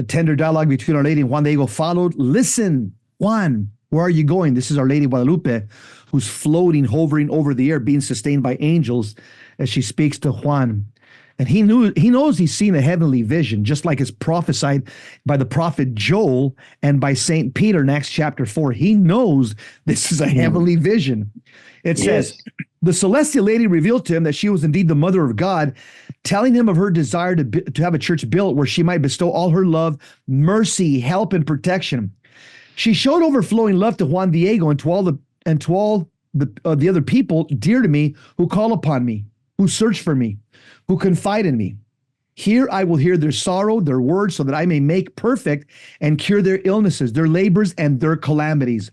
A tender dialogue between Our Lady and Juan Diego followed. Listen, Juan, where are you going? This is Our Lady Guadalupe, who's floating, hovering over the air, being sustained by angels as she speaks to Juan. And he knows he's seen a heavenly vision, just like it's prophesied by the prophet Joel and by St. Peter in Acts chapter 4. He knows this is a heavenly vision. It says, the celestial lady revealed to him that she was indeed the mother of God, telling him of her desire to have a church built where she might bestow all her love, mercy, help, and protection. She showed overflowing love to Juan Diego and to all the other people dear to me who call upon me, who search for me, who confide in me. Here I will hear their sorrow, their words, so that I may make perfect and cure their illnesses, their labors, and their calamities.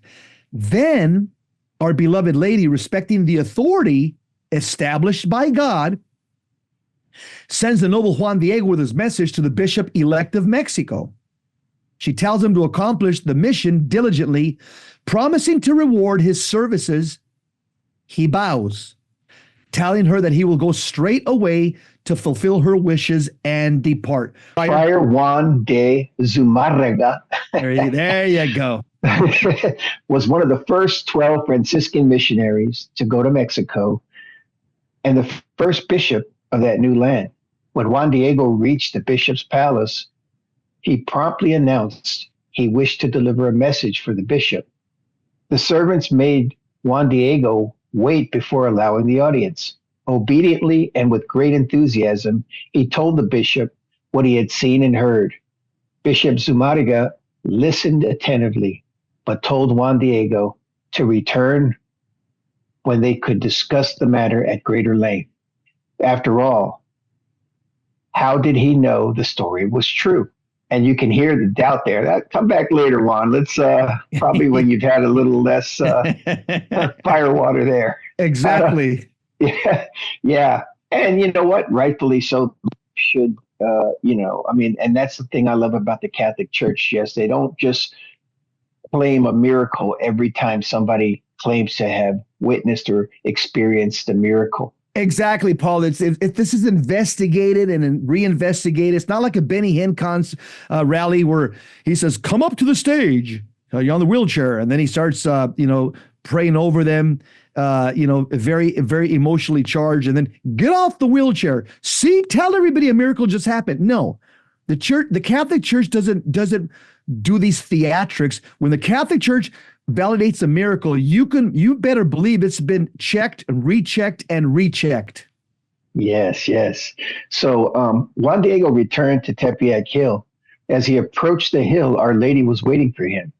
Then our beloved lady, respecting the authority established by God, sends the noble Juan Diego with his message to the bishop-elect of Mexico. She tells him to accomplish the mission diligently, promising to reward his services. He bows, telling her that he will go straight away to fulfill her wishes and depart. Friar Juan de Zumarraga. There you go. Was one of the first 12 Franciscan missionaries to go to Mexico and the first bishop of that new land. When Juan Diego reached the bishop's palace, he promptly announced he wished to deliver a message for the bishop. The servants made Juan Diego wait before allowing the audience. Obediently and with great enthusiasm, he told the bishop what he had seen and heard. Bishop Zumarraga listened attentively, but told Juan Diego to return when they could discuss the matter at greater length. After all, how did he know the story was true? And you can hear the doubt there. Come back later, Juan. Let's probably when you've had a little less fire water there. Exactly. Yeah. And you know what? Rightfully so should, and that's the thing I love about the Catholic Church. Yes, they don't just claim a miracle every time somebody claims to have witnessed or experienced a miracle. Exactly, Paul. If this is investigated and reinvestigated, it's not like a Benny Hinn's rally where he says, "Come up to the stage, you're on the wheelchair," and then he starts, praying over them, very, very emotionally charged, and then get off the wheelchair. See, tell everybody a miracle just happened. No, the Catholic Church doesn't do these theatrics. When the Catholic Church validates a miracle, you better believe it's been checked and rechecked and rechecked. Yes. So Juan Diego returned to Tepeyac Hill. As he approached the hill, Our Lady was waiting for him.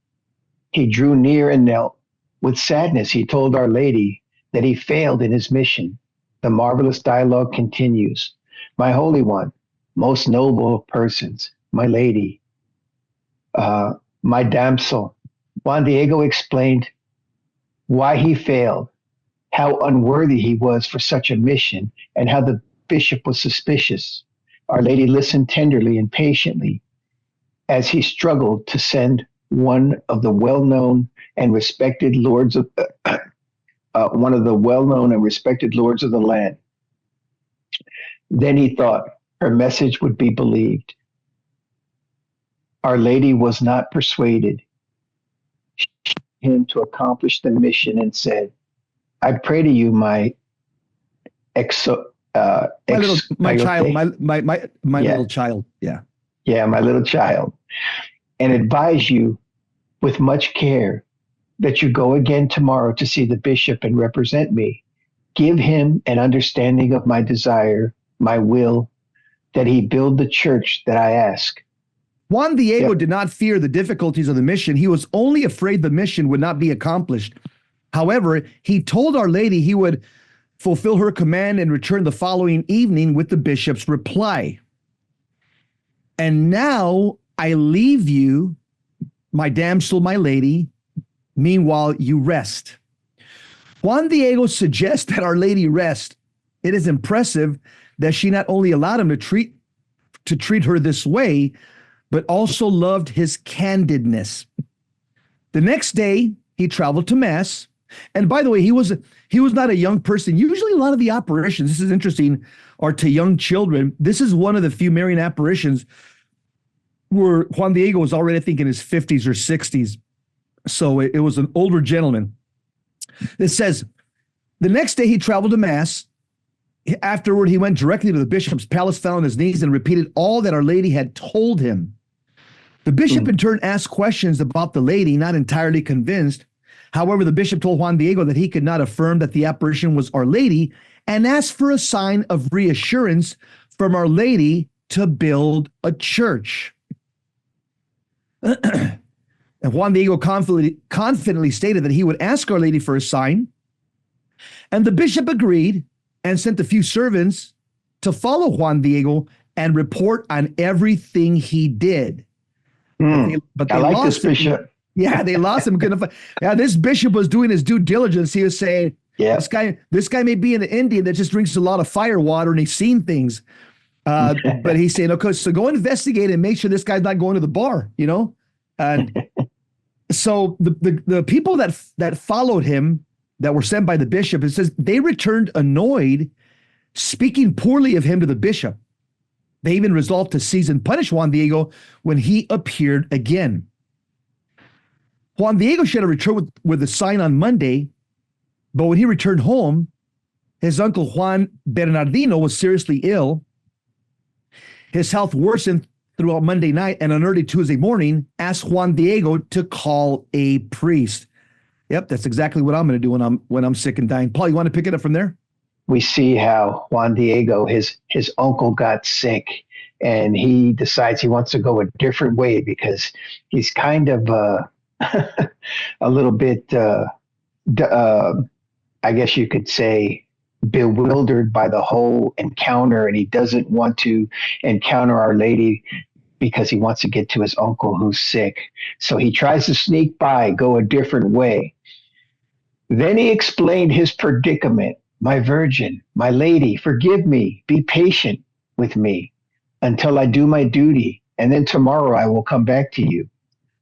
He drew near and knelt. With sadness, he told Our Lady that he failed in his mission. The marvelous dialogue continues. My Holy One, most noble of persons, my Lady, my damsel. Juan Diego explained why he failed, how unworthy he was for such a mission, and how the bishop was suspicious. Our Lady listened tenderly and patiently as he struggled to send one of the well-known and respected lords of the land. Then he thought her message would be believed. Our Lady was not persuaded him to accomplish the mission and said, I pray to you, my little child. Yeah. Yeah, my little child. And advise you with much care that you go again tomorrow to see the bishop and represent me. Give him an understanding of my desire, my will, that he build the church that I ask. Juan Diego did not fear the difficulties of the mission. He was only afraid the mission would not be accomplished. However, he told Our Lady he would fulfill her command and return the following evening with the bishop's reply. And now I leave you, my damsel, my lady. Meanwhile, you rest. Juan Diego suggests that Our Lady rest. It is impressive that she not only allowed him to treat her this way, but also loved his candidness. The next day, he traveled to Mass. And by the way, he was not a young person. Usually a lot of the apparitions, this is interesting, are to young children. This is one of the few Marian apparitions where Juan Diego was already, I think, in his 50s or 60s. So it was an older gentleman. It says, the next day he traveled to Mass. Afterward, he went directly to the bishop's palace, fell on his knees, and repeated all that Our Lady had told him. The bishop, in turn, asked questions about the lady, not entirely convinced. However, the bishop told Juan Diego that he could not affirm that the apparition was Our Lady and asked for a sign of reassurance from Our Lady to build a church. And Juan Diego confidently stated that he would ask Our Lady for a sign. And the bishop agreed and sent a few servants to follow Juan Diego and report on everything he did. But they I like lost this bishop. him. Yeah, they lost him. Yeah, this bishop was doing his due diligence. He was saying, this guy may be an Indian that just drinks a lot of fire water and he's seen things. But he's saying, okay, so go investigate and make sure this guy's not going to the bar, And so the people that followed him, that were sent by the bishop, it says they returned annoyed, speaking poorly of him to the bishop. They even resolved to seize and punish Juan Diego when he appeared again. Juan Diego should have returned with the sign on Monday, but when he returned home, his uncle Juan Bernardino was seriously ill. His health worsened throughout Monday night, and on early Tuesday morning, asked Juan Diego to call a priest. Yep, that's exactly what I'm going to do when I'm sick and dying. Paul, you want to pick it up from there? We see how Juan Diego, his uncle, got sick, and he decides he wants to go a different way because he's kind of a little bit, I guess you could say, bewildered by the whole encounter, and he doesn't want to encounter Our Lady because he wants to get to his uncle who's sick. So he tries to sneak by, go a different way. Then he explained his predicament. My Virgin, my Lady, forgive me, be patient with me until I do my duty, and then tomorrow I will come back to you.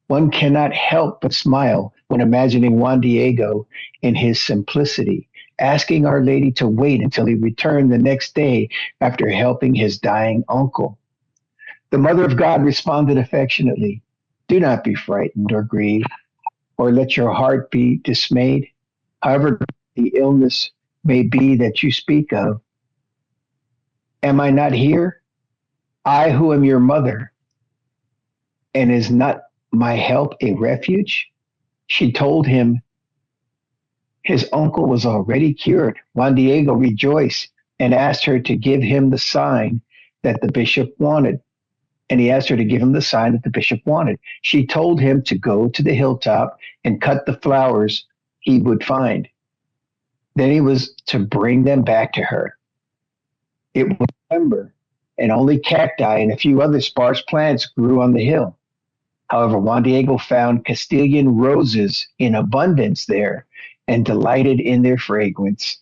One cannot help but smile when imagining Juan Diego in his simplicity, asking Our Lady to wait until he returned the next day after helping his dying uncle. The Mother of God responded affectionately, do not be frightened or grieve, or let your heart be dismayed. However, the illness may be that you speak of. Am I not here? I who am your mother, and is not my help a refuge? She told him his uncle was already cured. Juan Diego rejoiced and asked her to give him the sign that the bishop wanted. And he asked her to give him the sign that the bishop wanted. She told him to go to the hilltop and cut the flowers he would find. Then he was to bring them back to her. It was November, and only cacti and a few other sparse plants grew on the hill. However, Juan Diego found Castilian roses in abundance there and delighted in their fragrance.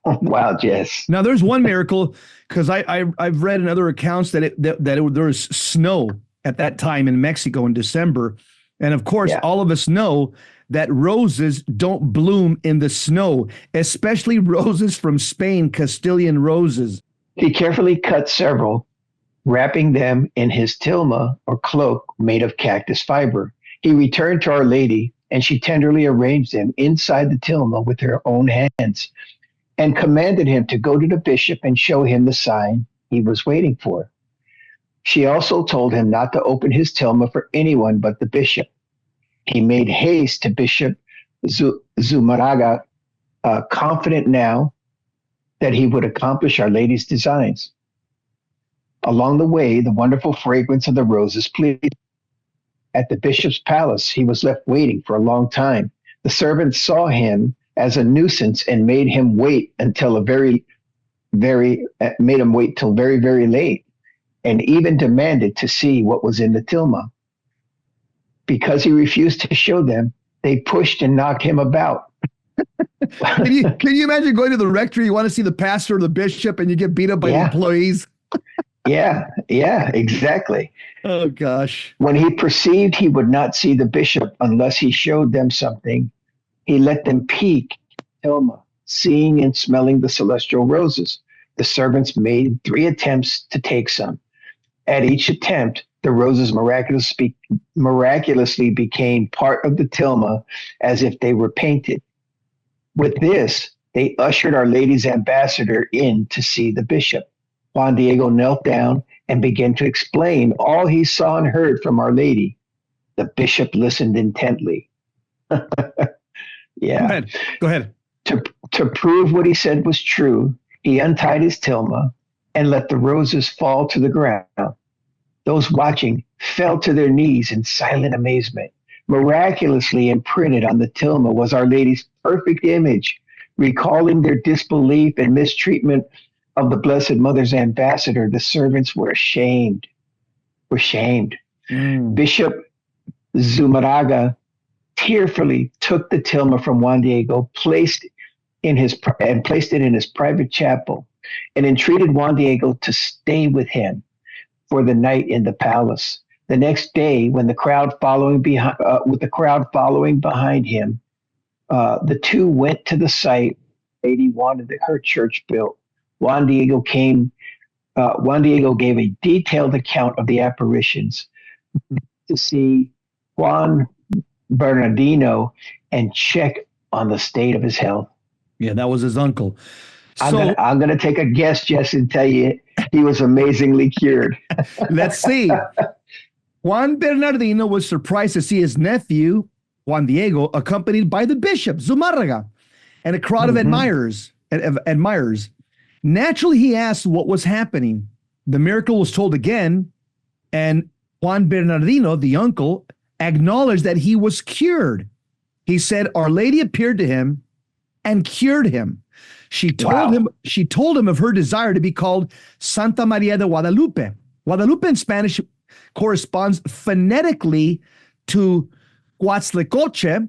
Wow, Jess. Now, there's one miracle, because I've read in other accounts that there was snow at that time in Mexico in December. And of course, all of us know that roses don't bloom in the snow, especially roses from Spain, Castilian roses. He carefully cut several, wrapping them in his tilma or cloak made of cactus fiber. He returned to Our Lady, and she tenderly arranged them inside the tilma with her own hands and commanded him to go to the bishop and show him the sign he was waiting for. She also told him not to open his tilma for anyone but the bishop. He made haste to Bishop Zumaraga, confident now that he would accomplish Our Lady's designs. Along the way, the wonderful fragrance of the roses pleased. At the bishop's palace, he was left waiting for a long time. The servants saw him as a nuisance and made him wait until very, very late, and even demanded to see what was in the tilma. Because he refused to show them, they pushed and knocked him about. Can you imagine going to the rectory, you want to see the pastor or the bishop, and you get beat up by employees? Yeah, exactly. Oh, gosh. When he perceived he would not see the bishop unless he showed them something, he let them peek, tilma, seeing and smelling the celestial roses. The servants made 3 attempts to take some. At each attempt, The roses miraculously became part of the tilma as if they were painted. With this, they ushered Our Lady's ambassador in to see the bishop. Juan Diego knelt down and began to explain all he saw and heard from Our Lady. The bishop listened intently. Yeah. Go ahead. To prove what he said was true, he untied his tilma and let the roses fall to the ground. Those watching fell to their knees in silent amazement. Miraculously imprinted on the tilma was Our Lady's perfect image, recalling their disbelief and mistreatment of the Blessed Mother's ambassador. The servants were ashamed. Bishop Zumarraga tearfully took the tilma from Juan Diego, placed it in his private chapel, and entreated Juan Diego to stay with him for the night in the palace. The next day, when the crowd following behind him, the two went to the site Lady wanted her church built. Juan Diego gave a detailed account of the apparitions to see Juan Bernardino and check on the state of his health. Yeah, that was his uncle. I'm gonna take a guess, Jess, and tell you he was amazingly cured. Let's see. Juan Bernardino was surprised to see his nephew, Juan Diego, accompanied by the bishop, Zumarraga, and a crowd of admirers. Naturally, he asked what was happening. The miracle was told again, and Juan Bernardino, the uncle, acknowledged that he was cured. He said, Our Lady appeared to him and cured him. She told him of her desire to be called Santa Maria de Guadalupe. Guadalupe in Spanish corresponds phonetically to Huatzlecoche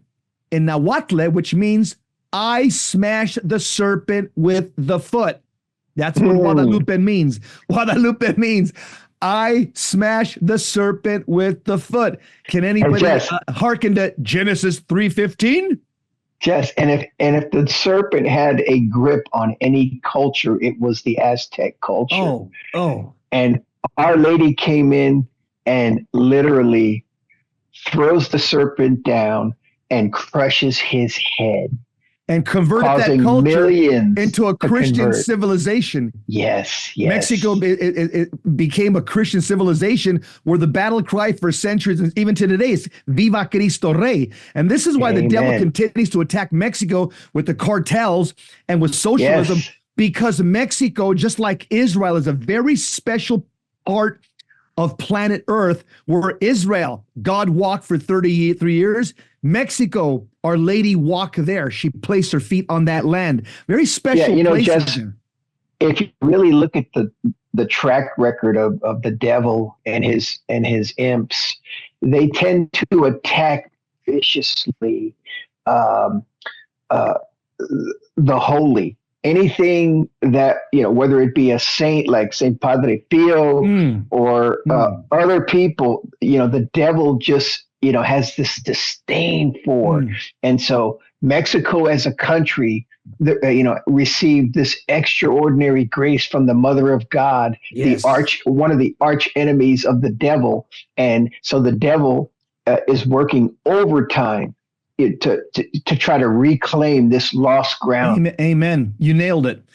in Nahuatl, which means I smash the serpent with the foot. That's what Guadalupe means. Guadalupe means I smash the serpent with the foot. Can anybody hearken to Genesis 3:15? Yes, and if the serpent had a grip on any culture, it was the Aztec culture. Oh. And Our Lady came in and literally throws the serpent down and crushes his head. And converted that culture into a Christian convert. Civilization. Yes. Mexico it became a Christian civilization where the battle cry for centuries, and even to today, is Viva Cristo Rey. And this is why the devil continues to attack Mexico with the cartels and with socialism, because Mexico, just like Israel, is a very special part of planet Earth, where Israel, God walked for 33 years. Mexico, Our Lady walked there. She placed her feet on that land. Very special place. Jess, if you really look at the track record of the devil and his imps, they tend to attack viciously the holy. Anything that, whether it be a saint like Saint Padre Pio or other people, the devil just, has this disdain for. And so Mexico as a country, received this extraordinary grace from the Mother of God, one of the arch enemies of the devil. And so the devil is working overtime to try to reclaim this lost ground. Amen. You nailed it.